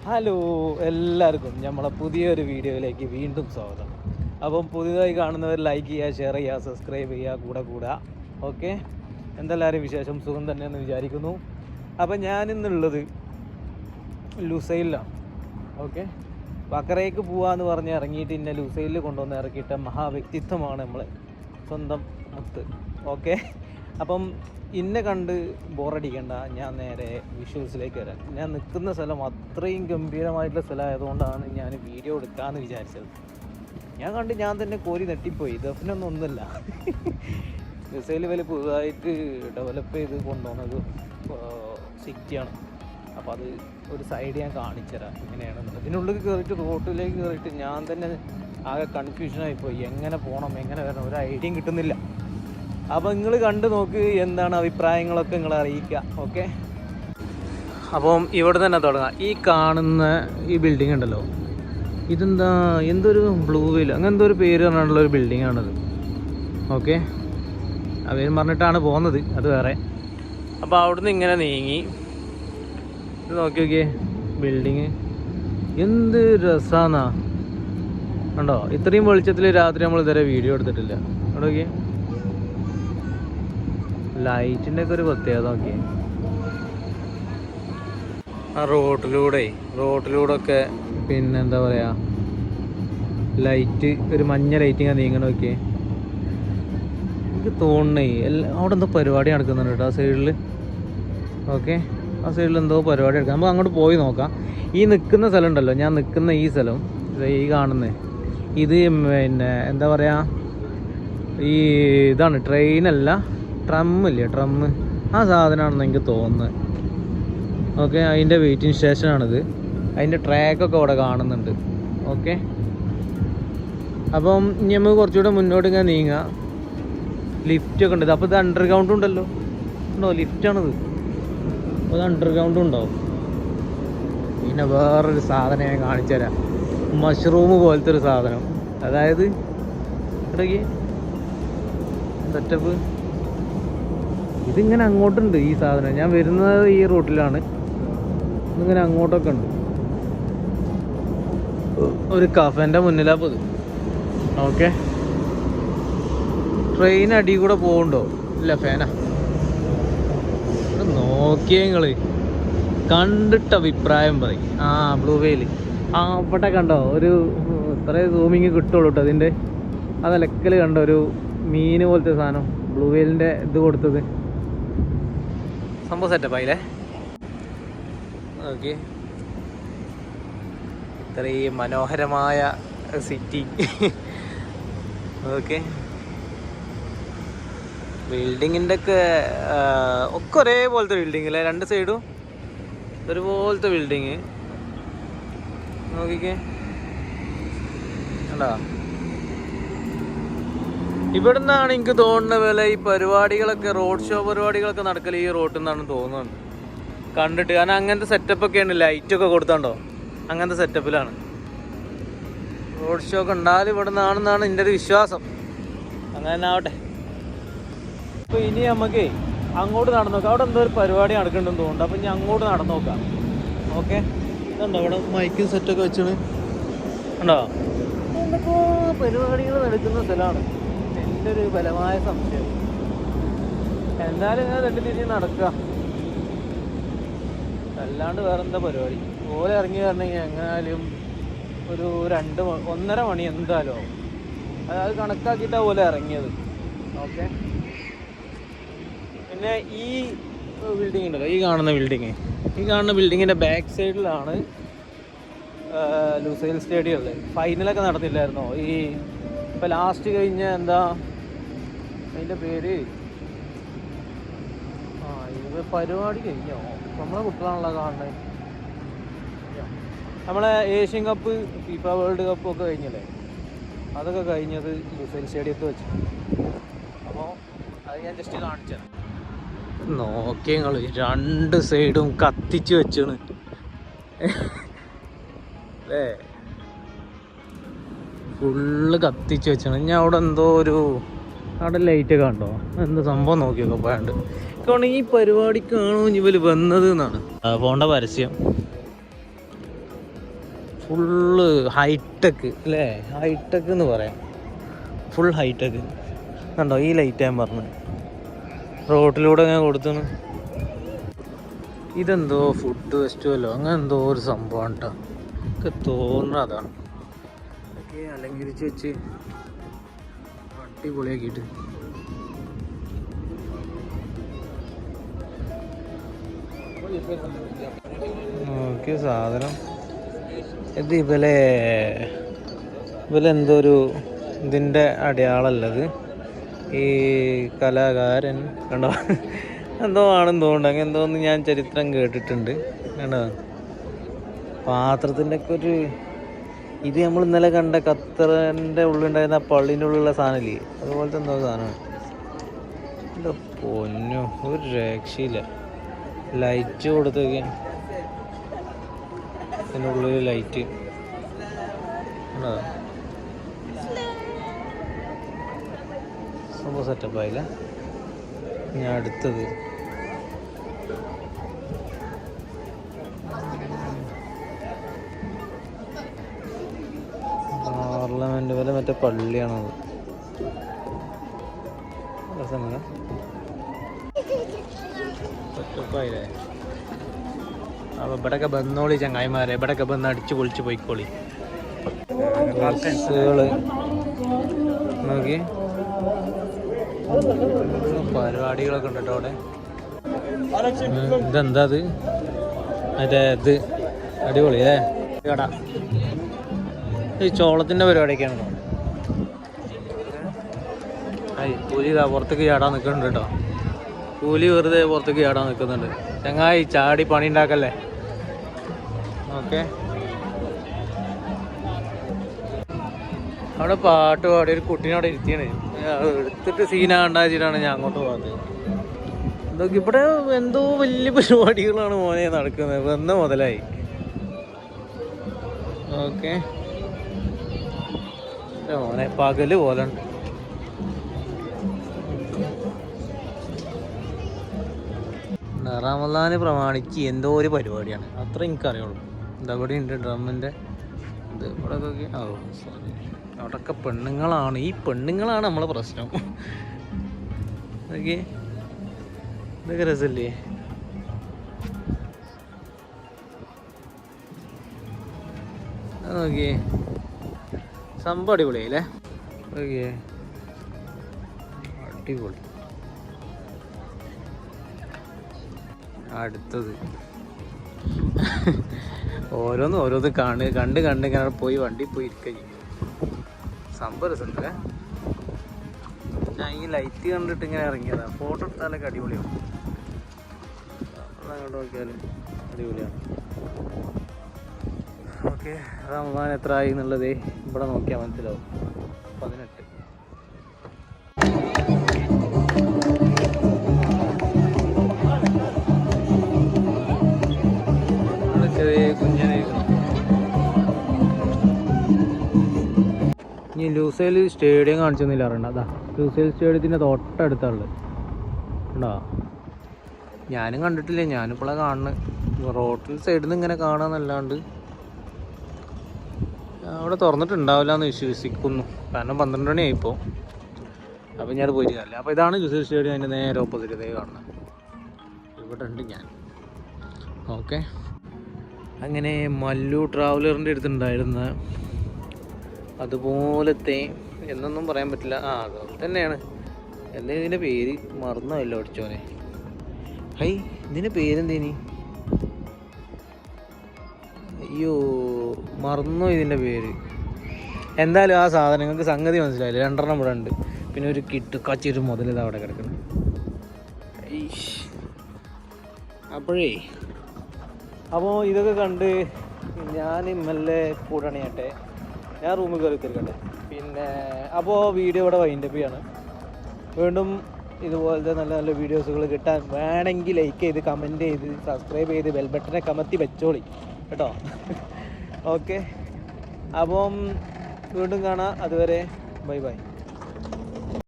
Hello എല്ലാവർക്കും നമ്മളെ പുതിയൊരു വീഡിയോയിലേക്ക് വീണ്ടും സ്വാഗതം. അപ്പം പുതിയതായി കാണുന്നവർ ലൈക്ക് ചെയ്യുക, ഷെയർ ചെയ്യുക, സബ്സ്ക്രൈബ് ചെയ്യുക, കൂടെ ഓക്കെ. എന്തെല്ലാവരും വിശേഷം? സുഖം തന്നെയെന്ന് വിചാരിക്കുന്നു. അപ്പം ഞാനിന്നുള്ളത് ലുസൈലിലാണ്. ഓക്കെ, ബക്കറയ്ക്ക് പോവാന്ന് പറഞ്ഞ് ഇറങ്ങിയിട്ട് ഇന്നെ ലുസൈലിൽ കൊണ്ടുവന്ന് ഇറക്കിയിട്ട മഹാവ്യക്തിത്വമാണ് നമ്മളെ സ്വന്തം മുത്ത്. ഓക്കെ, അപ്പം ഇന്നെ കണ്ട് ബോറടിക്കേണ്ട, ഞാൻ നേരെ വിഷ്വൽസിലേക്ക് വരാം. ഞാൻ നിൽക്കുന്ന സ്ഥലം അത്രയും ഗംഭീരമായിട്ടുള്ള സ്ഥലമായതുകൊണ്ടാണ് ഞാൻ വീഡിയോ എടുക്കാമെന്ന് വിചാരിച്ചത്. ഞാൻ തന്നെ കോരി നെട്ടിപ്പോയി. ദഫിനൊന്നും ഒന്നുമില്ല. മിസൈൽ വലിയ പുതുതായിട്ട് ഡെവലപ്പ് ചെയ്ത് കൊണ്ടുവന്നത് സിറ്റിയാണ്. അപ്പോൾ അത് ഒരു സൈഡ് ഞാൻ കാണിച്ചുതരാം എങ്ങനെയാണെന്ന്. ഇതിനുള്ളിൽ കയറിയിട്ട് റോട്ടിലേക്ക് കയറിയിട്ട് ഞാൻ തന്നെ ആകെ കൺഫ്യൂഷനായിപ്പോയി. എങ്ങനെ പോകണം, എങ്ങനെ വരണം, ഒരു ഐഡിയയും കിട്ടുന്നില്ല. അപ്പോൾ നിങ്ങൾ കണ്ടു നോക്ക്, എന്താണ് അഭിപ്രായങ്ങളൊക്കെ നിങ്ങൾ അറിയിക്കുക. ഓക്കെ, അപ്പം ഇവിടെ തന്നെ തുടങ്ങാം. ഈ കാണുന്ന ഈ ബിൽഡിംഗ് ഉണ്ടല്ലോ, ഇതെന്താ, എന്തൊരു ബ്ലൂ വെയിൽ അങ്ങനെ എന്തോ ഒരു പേര് പറഞ്ഞിട്ടുള്ള ഒരു ബിൽഡിംഗ് ആണത്. ഓക്കെ, അവർ പറഞ്ഞിട്ടാണ് പോകുന്നത്, അത് വേറെ. അപ്പോൾ അവിടുന്ന് ഇങ്ങനെ നീങ്ങി ഇത് നോക്കിയേ, ബിൽഡിങ് എന്ത് രസമാണെന്നാ ഉണ്ടോ. ഇത്രയും വെളിച്ചത്തിൽ രാത്രി നമ്മൾ ഇതുവരെ വീഡിയോ എടുത്തിട്ടില്ല. അവിടെ നോക്കിയേ, ലൈറ്റിൻ്റെ ഒക്കെ ഒരു പ്രത്യേകത നോക്കി. ആ റോട്ടിലൂടെ ഒക്കെ പിന്നെ എന്താ പറയുക, ലൈറ്റ്, ഒരു മഞ്ഞ ലൈറ്റ് ഇങ്ങനെ നീങ്ങണ നോക്കിയേ. എനിക്ക് തോന്നണേ അവിടെ എന്തോ പരിപാടി നടക്കുന്നുണ്ട് കേട്ടോ ആ സൈഡിൽ. ഓക്കെ, ആ സൈഡിൽ എന്തോ പരിപാടി എടുക്കാം. നമുക്ക് അങ്ങോട്ട് പോയി നോക്കാം. ഈ നിൽക്കുന്ന സ്ഥലം ഉണ്ടല്ലോ, ഞാൻ നിൽക്കുന്ന ഈ സ്ഥലം, ഈ കാണുന്നത് ഇത് പിന്നെ എന്താ പറയുക, ഈ ഇതാണ് ട്രെയിനല്ല, ട്രമ്മില്ലേ, ട്രമ്മ്, ആ സാധനമാണെന്ന് എനിക്ക് തോന്നുന്നത്. ഓക്കെ, അതിൻ്റെ വെയിറ്റിംഗ് സ്റ്റേഷനാണിത്. അതിൻ്റെ ട്രാക്കൊക്കെ അവിടെ കാണുന്നുണ്ട്. ഓക്കെ, അപ്പം ഇനി നമുക്ക് കുറച്ചുകൂടെ മുന്നോട്ട് ഇങ്ങനെ നീങ്ങാം. ലിഫ്റ്റൊക്കെ ഉണ്ട്. അപ്പോൾ ഇത് അണ്ടർഗ്രൗണ്ടും ഉണ്ടല്ലോ, ഉണ്ടോ, ലിഫ്റ്റാണിത്. അപ്പോൾ ഇത് അണ്ടർഗ്രൗണ്ടും ഉണ്ടാവും. പിന്നെ വേറൊരു സാധനം ഞാൻ കാണിച്ചു തരാം. മഷ്റൂം പോലത്തെ ഒരു സാധനം, അതായത് ഇടയ്ക്ക് സെറ്റപ്പ്. ഇതിങ്ങനെ അങ്ങോട്ടുണ്ട് ഈ സാധനം. ഞാൻ വരുന്നത് ഈ റൂട്ടിലാണ്. ഇതിങ്ങനെ അങ്ങോട്ടൊക്കെ ഉണ്ട്. ഒരു കഫേൻ്റെ മുന്നിലാണ് ഇത്. ഓക്കെ, ട്രെയിൻ അടി കൂടെ പോകുന്നുണ്ടോ? ഇല്ല, ഫാനാ. നോക്കിയേ നിങ്ങൾ, കണ്ടിട്ട് അഭിപ്രായം പറയും. ആ ബ്ലൂ വെയിൽ ആ അവിടെ കണ്ടോ, ഒരു ഇത്രയും സൂമിങ് കിട്ടുള്ളൂ കേട്ടോ അതിൻ്റെ. ആ നിലക്കൽ കണ്ടോ, ഒരു മീൻ പോലത്തെ സാധനം, ബ്ലൂ വെയിലിൻ്റെ ഇത് കൊടുത്തത്. സംഭവം സെറ്റപ്പായില്ലേ. ഓക്കെ, ഇത്രയും മനോഹരമായ സിറ്റി. ഓക്കെ, ബിൽഡിങ്ങിൻ്റെ ഒക്കെ ഒരേപോലത്തെ ബിൽഡിങ് അല്ലേ, രണ്ട് സൈഡും ഒരുപോലത്തെ ബിൽഡിങ്. നോക്കിക്കേ, കണ്ടോ. ഇവിടെ നിന്നാണ് എനിക്ക് തോന്നുന്ന പോലെ ഈ പരിപാടികളൊക്കെ, റോഡ് ഷോ പരിപാടികളൊക്കെ നടക്കൽ ഈ റോട്ടിൽ നിന്നാണ് തോന്നുന്നുണ്ട് കണ്ടിട്ട്. കാരണം അങ്ങനത്തെ സെറ്റപ്പൊക്കെയാണ്, ലൈറ്റൊക്കെ കൊടുത്തോണ്ടോ, അങ്ങനത്തെ സെറ്റപ്പിലാണ് റോഡ് ഷോ ഒക്കെ ഉണ്ടായാലും ഇവിടെ നിന്നാണെന്നാണ് എൻ്റെ ഒരു വിശ്വാസം. അങ്ങനെ തന്നെ ആവട്ടെ. അപ്പോൾ ഇനി നമുക്ക് അങ്ങോട്ട് നടന്നു നോക്കാം. അവിടെ എന്തോ ഒരു പരിപാടി നടക്കുന്നുണ്ടെന്ന് തോന്നുന്നുണ്ട്. അപ്പോൾ ഇനി അങ്ങോട്ട് നടന്നു നോക്കാം. ഓക്കെ, ഇതുണ്ടോ ഇവിടെ മൈക്കും സെറ്റൊക്കെ വെച്ചാണ്, ഉണ്ടോ. എന്തൊക്കെ പരിപാടികൾ നടക്കുന്ന സ്ഥലമാണ്. എൻ്റെ ഒരു ബലമായ സംശയം. എന്തായാലും ഞാൻ രണ്ട് തിരിഞ്ഞ് നടക്കുക, അല്ലാണ്ട് വേറെന്താ പരിപാടി. ഓലെ ഇറങ്ങി വരണമെങ്കിൽ എങ്ങനെയാലും ഒരു 1:30 മണി എന്തായാലും ആവും. അത് കണക്കാക്കിയിട്ടാണ് പോലെ ഇറങ്ങിയത്. ഓക്കെ, പിന്നെ ഈ ബിൽഡിംഗ് ഉണ്ടല്ലോ, ഈ കാണുന്ന ബിൽഡിങ്ങിൻ്റെ ബാക്ക് സൈഡിലാണ് ലുസൈൽ സ്റ്റേഡിയം ഉള്ളത്. ഫൈനലൊക്കെ നടത്തില്ലായിരുന്നോ ഈ ഇപ്പം ലാസ്റ്റ് കഴിഞ്ഞ എന്താ അതിൻ്റെ പേര്, ഇത് പരിപാടി കഴിഞ്ഞോ? നമ്മളെ കുട്ടികളാണല്ലോ കാണുന്നത്. നമ്മളെ Asian cup, FIFA world cup ഒക്കെ കഴിഞ്ഞല്ലേ, അതൊക്കെ കഴിഞ്ഞത് ലുസൈൽ സ്റ്റേഡിയത്തിൽ വെച്ച്. അപ്പോൾ അത് ഞാൻ ജസ്റ്റ് കാണിച്ചത്. നോക്കിയ നിങ്ങൾ, രണ്ട് സൈഡും കത്തിച്ച് വെച്ചാണ് അല്ലേ, ഫുള്ള് കത്തിച്ച് വെച്ചാണ്. ഞാൻ അവിടെ എന്തോ ഒരു അവിടെ ലൈറ്റൊക്കെ കണ്ടോ, എന്താ സംഭവം നോക്കിയൊക്കെ പോയാണ്ട്. കാരണം ഈ പരിപാടിക്കാണോ ഇവർ വന്നത് എന്നാണ് ഫോണിൻ്റെ പരസ്യം. ഫുള്ള് ഹൈടെക്ക് അല്ലേ, ഹൈടെക്ക് എന്ന് പറയാം, ഫുൾ ഹൈടെക്ക്. കണ്ടോ ഈ ലൈറ്റ് ഞാൻ പറഞ്ഞു റോട്ടിലൂടെ ഞാൻ കൊടുത്തു. ഇതെന്തോ ഫുഡ് ഫെസ്റ്റിവലോ അങ്ങനെ എന്തോ ഒരു സംഭവം കേട്ടോ, ഒക്കെ തോന്നുന്നത് അതാണ്. ഒക്കെ അലങ്കരിച്ച് വെച്ച് അടിപൊളിയാക്കിയിട്ട്. ഓക്കെ സാധനം ഇത് ഇവലെന്തോ ഒരു ഇതിൻ്റെ അടയാളമല്ലത്, ഈ കലാകാരൻ കണ്ടോ എന്തോ ആണെന്ന് തോന്നുന്നുണ്ട്. അങ്ങനെ എന്തോന്ന് ഞാൻ ചരിത്രം കേട്ടിട്ടുണ്ട്. കണ്ടോ പാത്രത്തിൻ്റെ ഒക്കെ ഒരു ഇത് നമ്മൾ ഇന്നലെ കണ്ട ഖത്തറിൻ്റെ ഉള്ളിലുണ്ടായിരുന്ന പള്ളീൻ്റെ ഉള്ളിലുള്ള സാധനമില്ലേ, അതുപോലത്തെ എന്തോ സാധനമാണ്. എൻ്റെ പൊന്നു ഒരു രക്ഷയില്ല. ലൈറ്റ് കൊടുത്തൊക്കെ അതിൻ്റെ ഉള്ളിൽ ലൈറ്റ് സംഭവം സെറ്റപ്പായില്ല. ഞാൻ അടുത്തത് പാർലമെന്റ് പോലെ മറ്റേ പള്ളിയാണത്. രസമില്ല സെറ്റപ്പായില്ലേ. അപ്പോൾ ഇവിടെയൊക്കെ ബന്നോളി ചങ്ങായിമാരെ, ഇവിടെയൊക്കെ ബന്ന് അടിച്ച് പൊളിച്ച് പോയിക്കോളി. ഡ്രസ്സുകള് നോക്കി പരിപാടികളൊക്കെ ഉണ്ട് കേട്ടോ അവിടെ. ഇതെന്താ അത് മറ്റേ ഇത് അടിപൊളി അല്ലേ കട. ഈ ചോളത്തിൻ്റെ പരിപാടിയൊക്കെയാണ്. കൂലി പുറത്തേക്ക് ചാടാൻ നിൽക്കുന്നുണ്ട് കേട്ടോ, കൂലി വെറുതെ പുറത്തേക്ക് ചാടാൻ നിൽക്കുന്നുണ്ട്. ചങ്ങായി ചാടി പണി ഉണ്ടാക്കല്ലേ. ഓക്കെ അവിടെ പാട്ട് പാടി ഒരു കുട്ടീനെ അവിടെ ഇരുത്തിയാണ്, എടുത്തിട്ട് സീനാണ്ടാച്ചിട്ടാണ് ഞാൻ അങ്ങോട്ട് പോകുന്നത്. ഇതൊക്കെ ഇവിടെ എന്തോ വലിയ പരിപാടികളാണ് മോനെ നടക്കുന്നത്, വന്ന മുതലായി. ഓക്കെ മോനെ പകല് പോലെ ഉണ്ട്. റമദാന് പ്രമാണിച്ച് എന്തോ ഒരു പരിപാടിയാണ്, അത്ര എനിക്കറിയുള്ളൂ. ഇതവിടെ ഉണ്ട് ഡ്രമ്മിൻ്റെ ഇത് ഇവിടെ. ഓ സോറി, അവിടെയൊക്കെ പെണ്ണുങ്ങളാണ്, ഈ പെണ്ണുങ്ങളാണ് നമ്മളെ പ്രശ്നം. ഓക്കെ ഇതൊക്കെ രസമല്ലേ. ഓക്കെ സംഭവം അടിപൊളിയായില്ലേ. ഓക്കെ അടിപൊളി. അടുത്തത് ഓരോന്ന് കണ്ട് ഇങ്ങനെ പോയി വണ്ടി പോയി ഇരിക്കുക ചെയ്യും. സംഭവം രസമുണ്ടല്ലേ. ഞാൻ ഈ ലൈറ്റ് കണ്ടിട്ട് ഇങ്ങനെ ഇറങ്ങിയതാണ്. ഫോട്ടോ എടുത്താലൊക്കെ അടിപൊളിയാണ്. അങ്ങോട്ട് നോക്കിയാൽ അടിപൊളിയാണ്. ഓക്കെ റമദാൻ എത്ര ആയി എന്നുള്ളത് ഇവിടെ നോക്കിയാൽ മനസ്സിലാവും. 18. ഇനി ലൂസൈൽ സ്റ്റേഡിയം കാണിച്ചൊന്നുമില്ല അറിയണ്ട. അതാ ലൂസൈൽ സ്റ്റേഡിയത്തിൻ്റെ തൊട്ടടുത്തുള്ളത് ഉണ്ടോ. ഞാനും കണ്ടിട്ടില്ല, ഞാനിപ്പോഴാണ് കാണുന്നത്. റോഡിൽ സൈഡിൽ നിന്ന് ഇങ്ങനെ കാണാമെന്നല്ലാണ്ട് അവിടെ തുറന്നിട്ടുണ്ടാവില്ല എന്ന് വിശ്വസിക്കുന്നു. കാരണം 12 മണിയായിപ്പോൾ. അപ്പം ഞാൻ പോയിട്ട് കാര്യമില്ല. അപ്പോൾ ഇതാണ് ലൂസൈൽ സ്റ്റേഡിയം, അതിൻ്റെ നേരെ ഓപ്പോസിറ്റ് ഇതേ കാണുന്നത്. ഇവിടെ ഉണ്ട് ഞാൻ. ഓക്കെ അങ്ങനെ മല്ലു ട്രാവലറിൻ്റെ അടുത്തുണ്ടായിരുന്ന അതുപോലത്തെ എന്നൊന്നും പറയാൻ പറ്റില്ല, അതുപോലെ തന്നെയാണ്. എന്താ ഇതിൻ്റെ പേര് മറന്നല്ലോ അടിച്ചോനെ. ഹൈ ഇതിൻ്റെ പേരെന്തേനി, അയ്യോ മറന്നോ ഇതിൻ്റെ പേര്. എന്തായാലും ആ സാധനം നിങ്ങൾക്ക് സംഗതി മനസ്സിലായില്ല. 2 ഇവിടെ ഉണ്ട്. പിന്നെ ഒരു കിട്ടുക്കാച്ചൊരു മുതൽ ഇത് അവിടെ കിടക്കണം. അപ്പോൾ ഇതൊക്കെ കണ്ട് ഞാൻ മെല്ലെ കൂടണിയട്ടെ, ഞാൻ റൂമിൽ കയറി തീർക്കട്ടെ. പിന്നെ അപ്പോൾ വീഡിയോ ഇവിടെ വൈൻഡപ്പ് ചെയ്യാണ്. വീണ്ടും ഇതുപോലത്തെ നല്ല നല്ല വീഡിയോസുകൾ കിട്ടാൻ വേണമെങ്കിൽ ലൈക്ക് ചെയ്ത് കമൻറ്റ് ചെയ്ത് സബ്സ്ക്രൈബ് ചെയ്ത് ബെൽ ബട്ടനെ കമത്തി വെച്ചോളി കേട്ടോ. ഓക്കെ അപ്പം വീണ്ടും കാണാം. അതുവരെ ബൈ ബൈ.